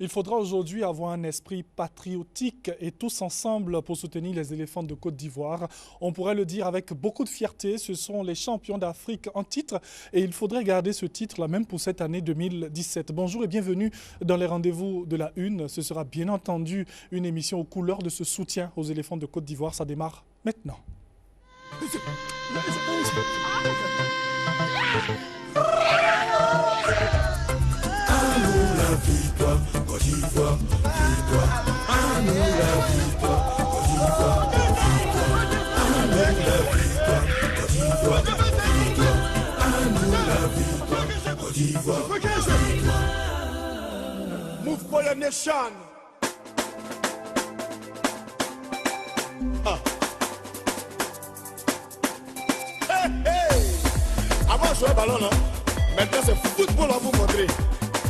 Il faudra aujourd'hui avoir un esprit patriotique et tous ensemble pour soutenir les éléphants de Côte d'Ivoire. On pourrait le dire avec beaucoup de fierté, ce sont les champions d'Afrique en titre et il faudrait garder ce titre-là même pour cette année 2017. Bonjour et bienvenue dans les rendez-vous de la Une. Ce sera bien entendu une émission aux couleurs de ce soutien aux éléphants de Côte d'Ivoire. Ça démarre maintenant. À nous la victoire, Côte d'Ivoire, victoire. À nous la victoire, Côte d'Ivoire, victoire. À nous la victoire, Côte d'Ivoire, victoire. À nous la victoire, Côte d'Ivoire, victoire. Move for your nation. Hey, hey. Avant de jouer au ballon, là. Maintenant c'est football à vous montrer.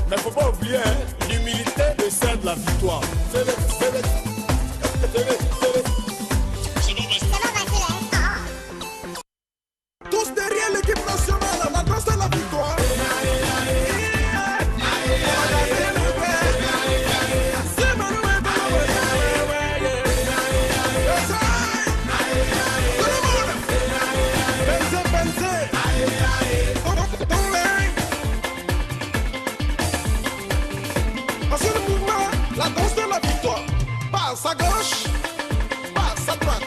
Mais faut pas oublier l'humilité et celle de la victoire. Tous derrière l'équipe nationale, la danse de la victoire. La danse de la victoire. Passe à gauche, passe à droite.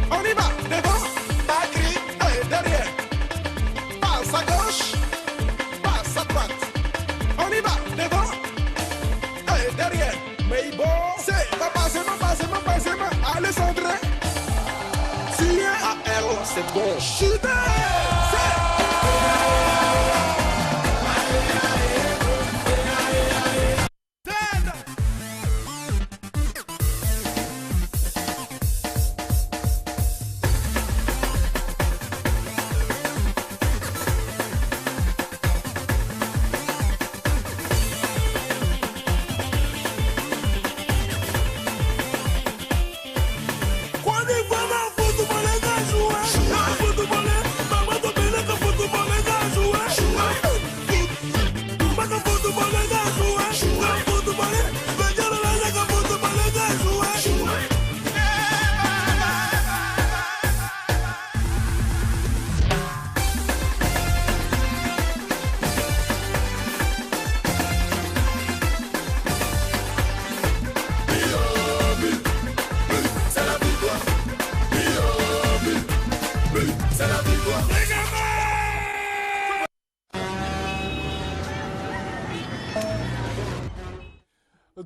On y va, devant, Bakri et derrière. Passe à gauche, passe à droite. On y va, devant et derrière. Mais bon, c'est ma base, Alessandre. Tiens à elle, c'est bon. Chuter,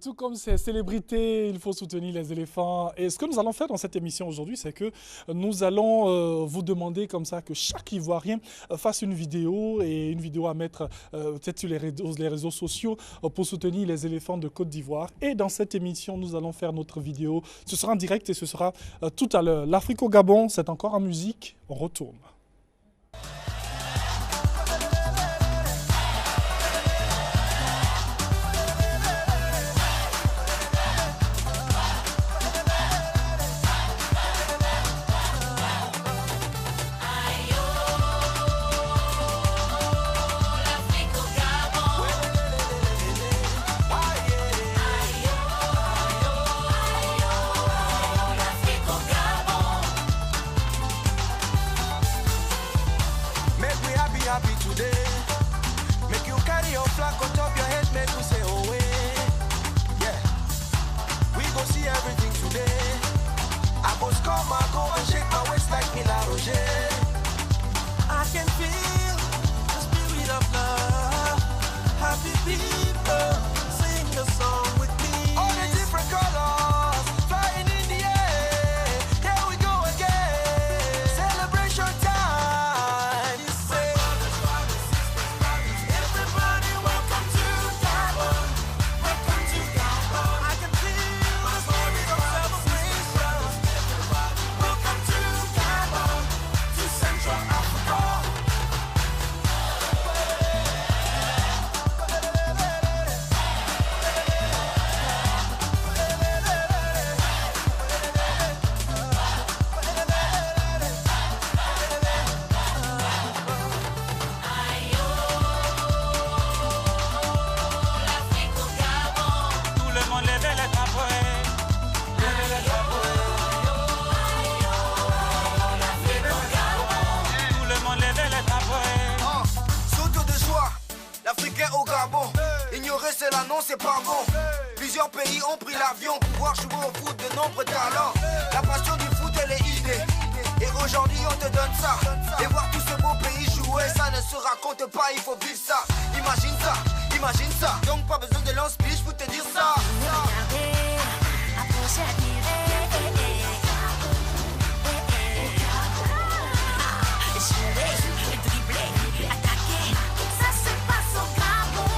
Tout comme ces célébrités, il faut soutenir les éléphants. Et ce que nous allons faire dans cette émission aujourd'hui, c'est que nous allons vous demander comme ça que chaque Ivoirien fasse une vidéo et une vidéo à mettre peut-être sur les réseaux sociaux pour soutenir les éléphants de Côte d'Ivoire. Et dans cette émission, nous allons faire notre vidéo. Ce sera en direct et ce sera tout à l'heure. L'Afrique au Gabon, c'est encore en musique. On retourne. non c'est pas bon. Plusieurs pays ont pris l'avion pour pouvoir jouer au foot de nombreux talents. La passion du foot elle est innée. Et aujourd'hui on te donne ça. Et voir tout ce beau pays jouer, ça ne se raconte pas, il faut vivre ça. Imagine ça, imagine ça. Donc pas besoin de lance-piche pour te dire ça. Regardez, approchez, admirez. Jouer, dribbler, attaquer. Ça se passe au Gabon.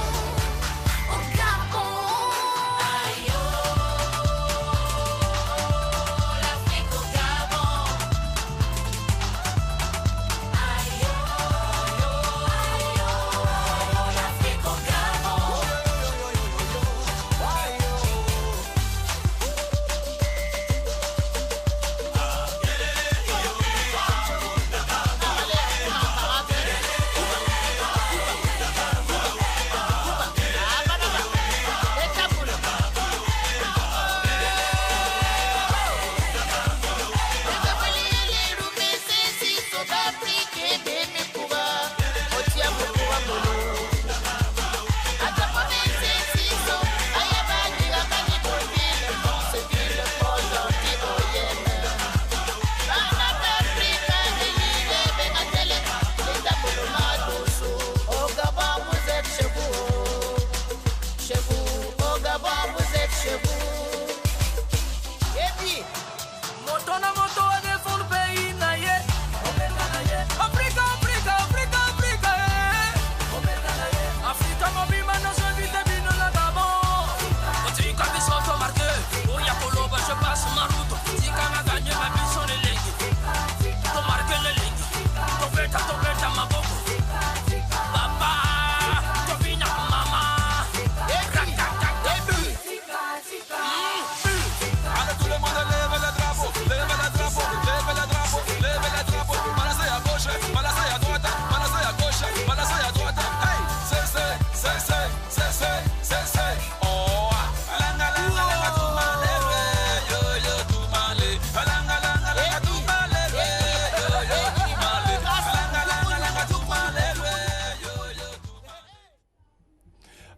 Au Gabon. Aïe oh, l'Afrique au Gabon. Aïe oh, l'Afrique au Gabon.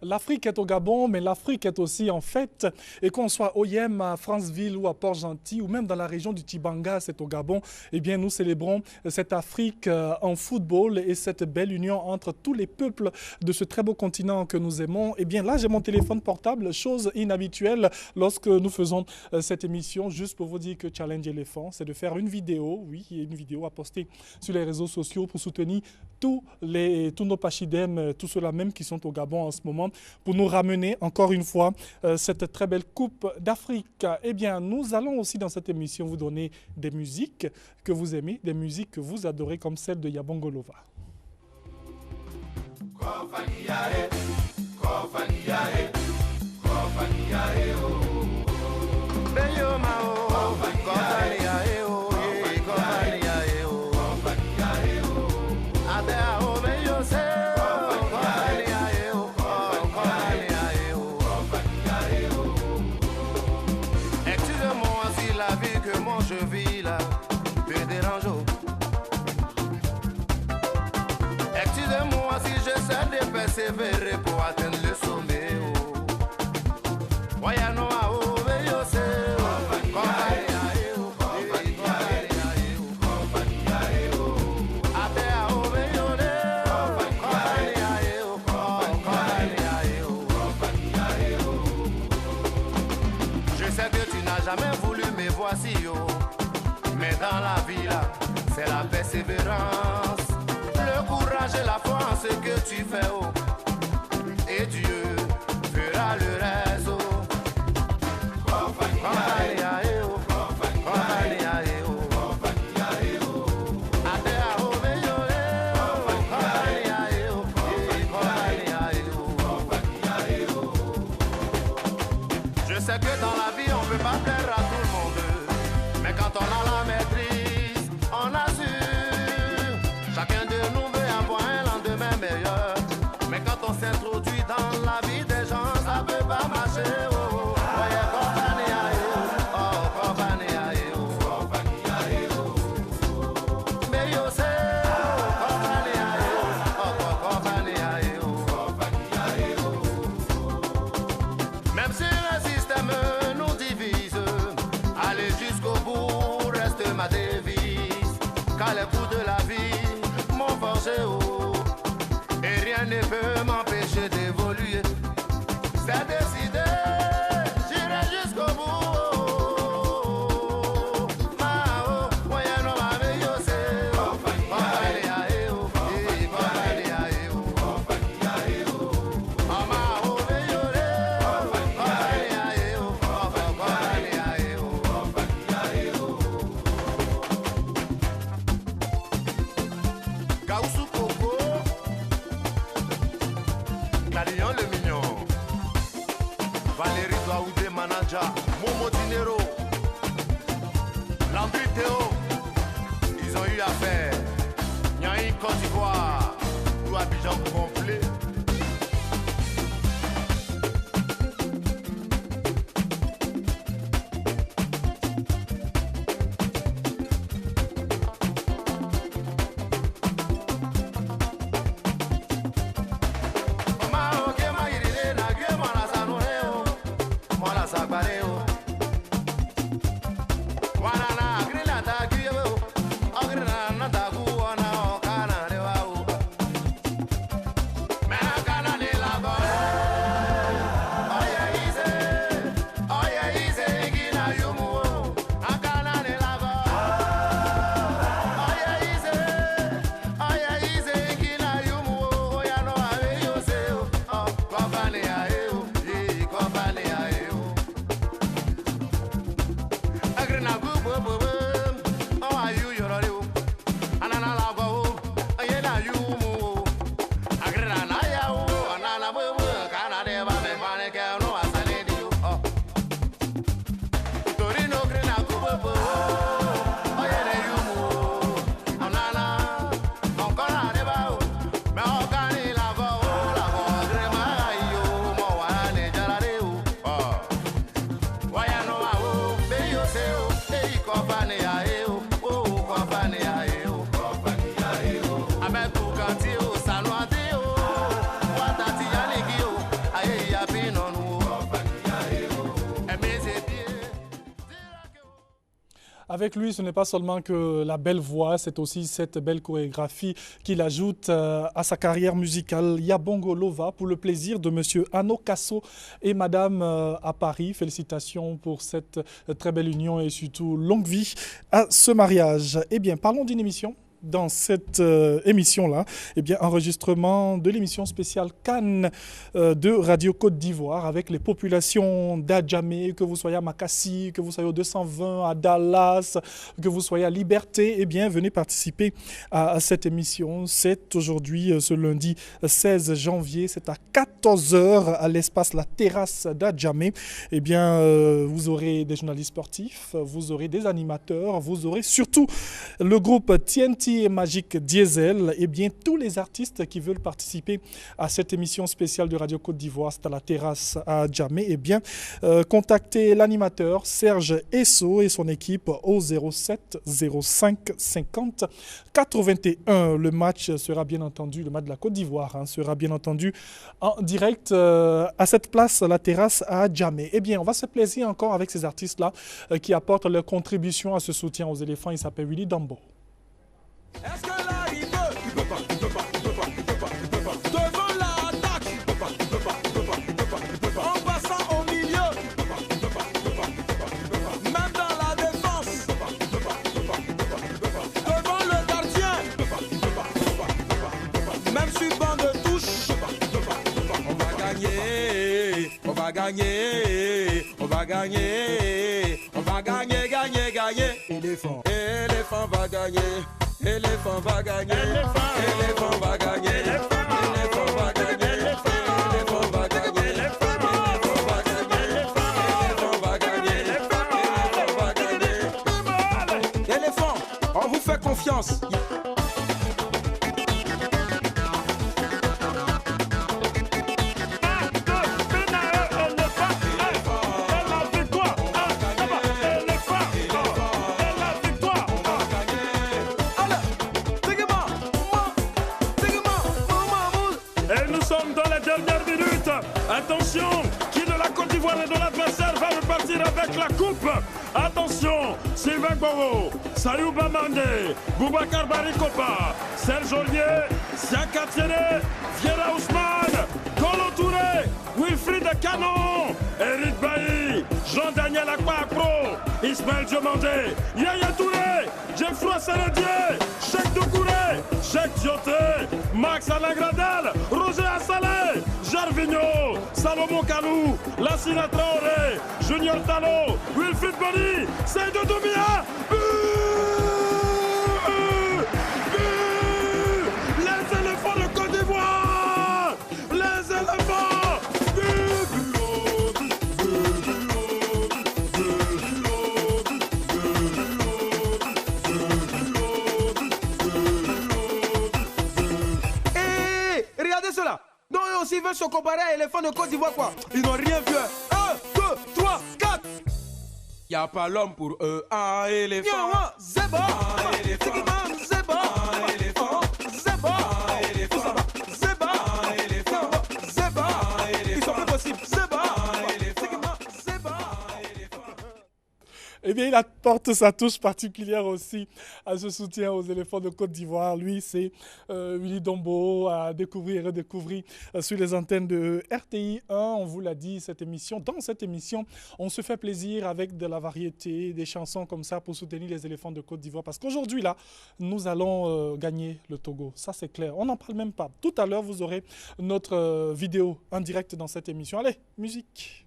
L'Afrique est au Gabon, mais l'Afrique est aussi en fête. Et qu'on soit au Yem, à Franceville ou à Port-Gentil, ou même dans la région du Tibanga, c'est au Gabon, eh bien nous célébrons cette Afrique en football et cette belle union entre tous les peuples de ce très beau continent que nous aimons. Eh bien là, j'ai mon téléphone portable, chose inhabituelle lorsque nous faisons cette émission, juste pour vous dire que Challenge Éléphant, c'est de faire une vidéo, oui, une vidéo à poster sur les réseaux sociaux pour soutenir tous nos pachidèmes, tous ceux-là même qui sont au Gabon en ce moment, pour nous ramener encore une fois cette très belle Coupe d'Afrique. Eh bien, nous allons aussi dans cette émission vous donner des musiques que vous aimez, des musiques que vous adorez comme celle de Yabongolova. Persévérer pour atteindre le sommet. Voyons à où je sais. Je sais que tu n'as jamais voulu me voici, mais dans la vie là, c'est la persévérance, le courage et la foi en ce que tu fais, et Dieu fera le reste. Je sais que dans la vie on peut pas plaire à tout le monde, mais quand on a la maîtrise, on assure. Chacun de nous veut avoir un lendemain meilleur, mais quand on s'introduit dans la vie des gens, ça peut pas marcher. ne peut m'empêcher d'évoluer. C'est décidé, j'irai jusqu'au bout. Gaoussou Coco, Galion le mignon, Valérie Douaoudé Manaja, Momo Dinero, Lambri Théo, ils ont eu affaire. Nyaï Côte d'Ivoire, tout Abidjan complet. Avec lui, ce n'est pas seulement que la belle voix, c'est aussi cette belle chorégraphie qu'il ajoute à sa carrière musicale. Yabongo Lova, pour le plaisir de Monsieur Ano Kasso et Madame à Paris. Félicitations pour cette très belle union et surtout longue vie à ce mariage. Eh bien, parlons d'une émission. Dans cette émission-là, eh bien, enregistrement de l'émission spéciale Cannes de Radio Côte d'Ivoire avec les populations d'Adjamé, que vous soyez à Makassi, que vous soyez au 220, à Dallas, que vous soyez à Liberté, eh bien, venez participer à cette émission. C'est aujourd'hui, ce lundi 16 janvier, c'est à 14h à l'espace La Terrasse d'Adjamé. Eh bien, vous aurez des journalistes sportifs, vous aurez des animateurs, vous aurez surtout le groupe TNT et Magic Diesel, et bien tous les artistes qui veulent participer à cette émission spéciale de Radio Côte d'Ivoire, c'est à La Terrasse à Djamé, et bien contactez l'animateur Serge Esso et son équipe au 07 05 50 81. Le match sera bien entendu, le match de la Côte d'Ivoire sera bien entendu en direct à cette place, La Terrasse à Djamé. Eh bien, on va se plaisir encore avec ces artistes-là qui apportent leur contribution à ce soutien aux éléphants. Il s'appelle Willy Dambo. Est-ce que là il peut? Il peut pas, il peut pas, il peut pas, il peut pas, il peut pas. Devant l'attaque, il peut pas, il peut pas, il peut pas, il peut pas, il peut pas. En passant au milieu, il peut pas, il peut pas, il peut pas, il peut pas, il peut pas. Même dans la défense, il peut pas, il peut pas, il peut pas, il peut pas, il peut pas. Devant le gardien, il peut pas, il peut pas, il peut pas, il peut pas, il peut pas. Même sur banc de touche, il peut pas, il peut pas, il peut pas. On va gagner, on va gagner, on va gagner, on va gagner, gagner, gagner. Éléphant, éléphant va gagner. Éléphant va gagner, éléphant va gagner, éléphant va gagner, éléphant va gagner, éléphant va gagner, éléphant va gagner, éléphant va gagner. Éléphant, on vous fait confiance. Attention, qui de la Côte d'Ivoire et de l'adversaire va repartir avec la coupe. Attention, Sylvain Gboro, Sayou Bamande, Boubacar Barikopa, Serge Ollier, Siaka Tiene, Viera Ousmane. Canon, Eric Bailly, Jean-Daniel Akpakro, Ismaël Diomandé, Yaya Touré, Geoffroy Sérédier, Cheikh Doucouré, Cheikh Dioté, Max Alain Gradel, Roger Assalé, Gervinho, Salomon Kalou, Lassina Traoré, Junior Talo, Wilfried Boni, Seydou Doumia. Les éléphants de Côte d'Ivoire, les éléphants. Regardez cela. Donc eux aussi veulent se comparer à l'éléphant de Côte d'Ivoire quoi. Ils n'ont rien vu. 1, 2, 3, 4. Y a pas l'homme pour eux. Un éléphant. Zéba. Un éléphant. Zéba. Un éléphant. Zéba. Un éléphant. Zéba. Un éléphant. Zéba. Un éléphant. Ils sont plus possibles. Zéba. Un éléphant. Zéba. Un éléphant. Eh bien, il apporte sa touche particulière aussi à ce soutien aux éléphants de Côte d'Ivoire. Lui, c'est Willy Dombo à découvrir et redécouvrir sur les antennes de RTI 1. On vous l'a dit, dans cette émission, on se fait plaisir avec de la variété, des chansons comme ça pour soutenir les éléphants de Côte d'Ivoire. Parce qu'aujourd'hui, là, nous allons gagner le Togo. Ça, c'est clair. On n'en parle même pas. Tout à l'heure, vous aurez notre vidéo en direct dans cette émission. Allez, musique.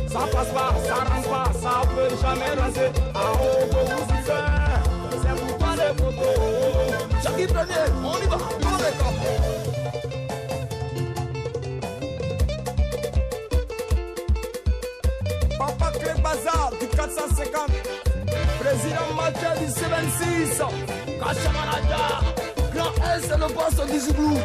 Ça passe pas, ça rentre pas, ça peut jamais rentrer. Ah oh, c'est pour toi les photos. Jackie premier, on y va, on est comme. Papa Clé Bazar du 450, président Mathieu du 76, Kachamalada, Grand S c'est le boss du Zouglou.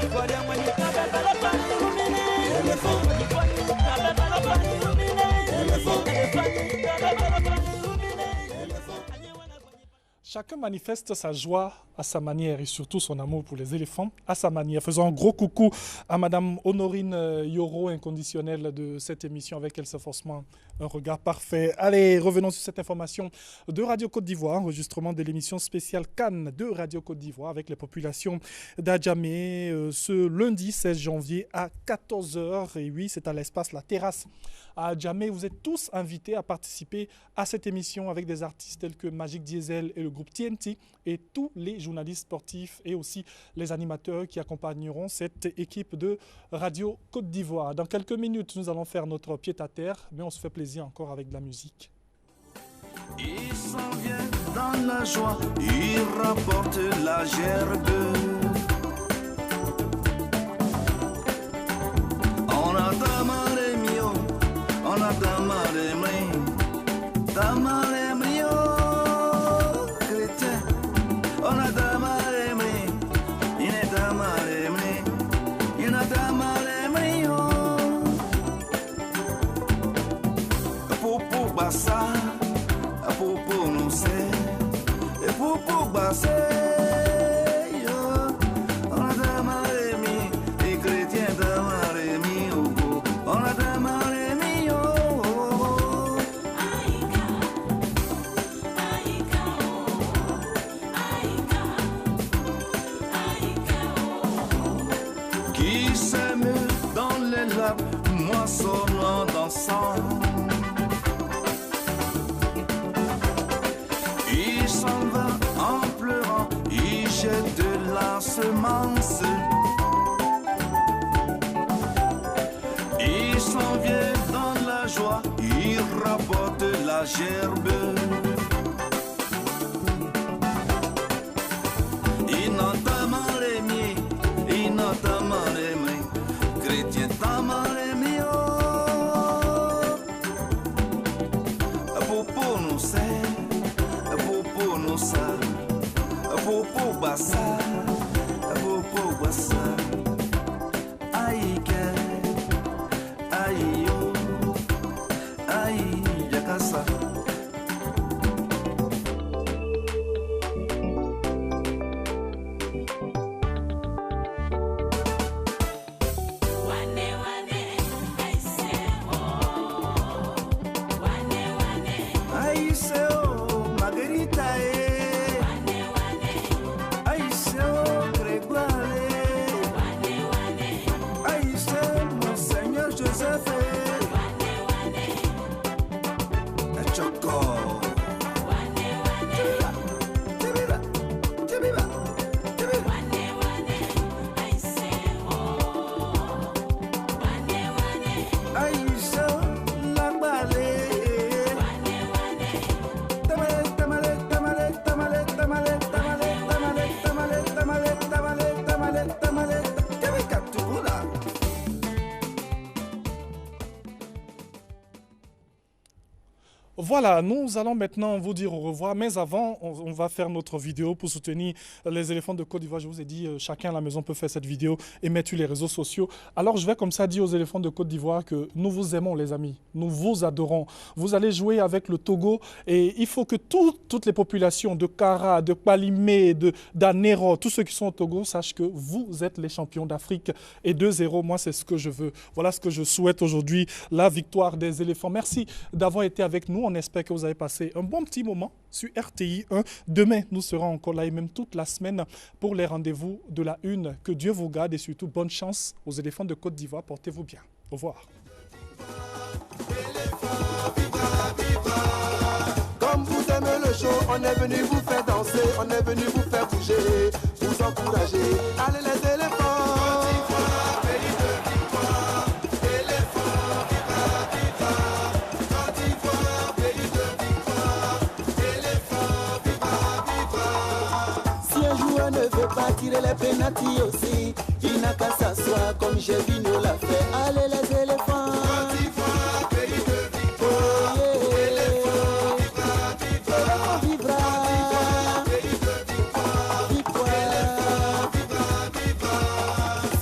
Chacun manifeste sa joie à sa manière et surtout son amour pour les éléphants à sa manière. Faisons un gros coucou à Madame Honorine Yoro, inconditionnelle de cette émission, avec elle c'est forcément un regard parfait. Allez, revenons sur cette information de Radio Côte d'Ivoire, enregistrement de l'émission spéciale Cannes de Radio Côte d'Ivoire avec les populations d'Adjamé ce lundi 16 janvier à 14h. Et oui, c'est à l'espace La Terrasse à Adjamé. Vous êtes tous invités à participer à cette émission avec des artistes tels que Magic Diesel et le groupe TNT et tous les journalistes sportifs et aussi les animateurs qui accompagneront cette équipe de Radio Côte d'Ivoire. Dans quelques minutes, nous allons faire notre pied-à-terre, mais on se fait plaisir encore avec de la musique. Il s'en vient dans la joie, il rapporte la gerbe. On a tamaré mio, on a tamaré mio, tamaré mio, chrétien. On a tamaré mio, Basé, on a démarré mi, les chrétiens démarré mi, on a démarré mi, qui s'aime dans les lacs, moissonnant dansant. Il s'en va en pleurant, il jette la semence. Il s'en vient dans la joie, il rapporte la gerbe. Il n'entame les miens, il n'entame les miens, chrétien t'ame les miens. Popo nous sait. Popo nosa, popo basa, popo basa. Aïe, aïe yo, aïe yakasa. Aïe c'est oh, Margarita eh. Aïe c'est oh, Grégoire eh. Aïe c'est Monseigneur Joseph eh. Choco. Tibiba, tibiba, tibiba. Aïe c'est la balée. Voilà, nous allons maintenant vous dire au revoir, mais avant, on va faire notre vidéo pour soutenir les éléphants de Côte d'Ivoire. Je vous ai dit, chacun à la maison peut faire cette vidéo et mettre sur les réseaux sociaux. Alors, je vais comme ça dire aux éléphants de Côte d'Ivoire que nous vous aimons, les amis. Nous vous adorons. Vous allez jouer avec le Togo et il faut que toutes les populations de Kara, de Palimé, d'Anero, tous ceux qui sont au Togo sachent que vous êtes les champions d'Afrique. Et 2-0, moi, c'est ce que je veux. Voilà ce que je souhaite aujourd'hui, la victoire des éléphants. Merci d'avoir été avec nous. On espère que vous avez passé un bon petit moment sur RTI 1. Demain, nous serons encore là et même toute la semaine pour les rendez-vous de la une. Que Dieu vous garde et surtout bonne chance aux éléphants de Côte d'Ivoire. Portez-vous bien. Au revoir. Comme vous aimez le show, on est venu vous faire danser, on est venu vous faire bouger, vous encourager. Allez les éléphants. Ne veut pas tirer les pénaltys aussi. Il n'a qu'à s'asseoir comme j'ai vu nous l'a fait. Allez les éléphants. Côte d'Ivoire, pays de victoire. Éléphants, vivra, vivra. Vivra, Pays de victoire. victoire. Vivra.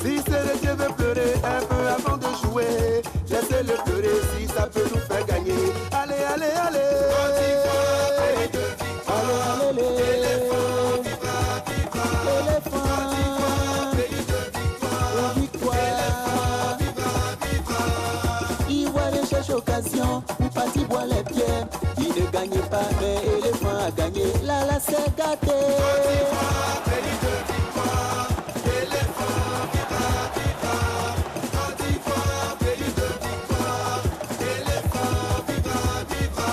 Si Sérédier veut pleurer un peu avant de jouer, laissez-le pleurer si ça peut nous faire gagner. Allez, allez, allez. Côte d'Ivoire, pays de victoire. Allez, allez, allez. Éléphants, occasion, ou parti boire les pierres. Il ne gagne pas, mais éléphant a gagné. Là, là, c'est gâté. Côte d'Ivoire, pays de victoire. Éléphant, vivra, vivra. Côte d'Ivoire, pays de victoire. Éléphant, vivra, vivra.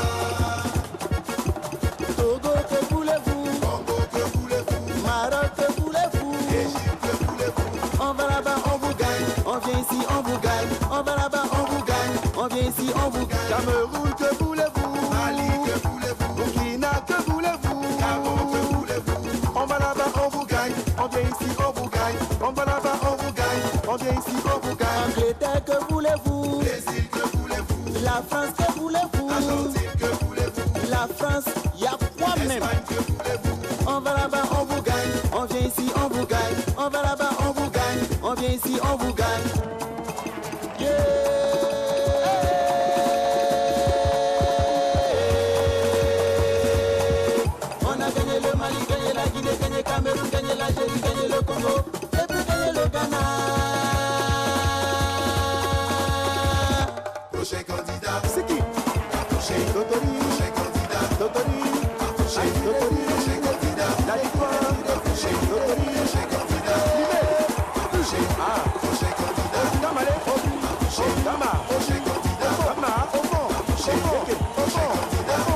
Togo, que voulez-vous? Congo, que voulez-vous? Maroc, que voulez-vous? Égypte, que voulez-vous? On va là-bas, on vous gagne. On vient ici, on vous gagne. On va là-bas, on vous gagne. On vient ici, on vous gagne. Cameroun, que voulez-vous? Mali, que voulez-vous? Burkina, que voulez-vous? Gabon, que voulez-vous? On va là-bas, on vous gagne. On vient ici, on vous gagne. On va là-bas, on vous gagne. On vient ici, on vous gagne. Angleterre, que voulez-vous? Brésil, que voulez-vous? La France, que voulez-vous? Argentine, que voulez-vous? La France, y a quoi même? Espagne, que voulez-vous? On va là-bas, on vous gagne. On vient ici, on vous gagne. On va là-bas, on vous gagne. On vient ici, on vous gagne. Yeah! On a gagné le Mali, gagné la Mama, au fond, au fond, au fond, au fond.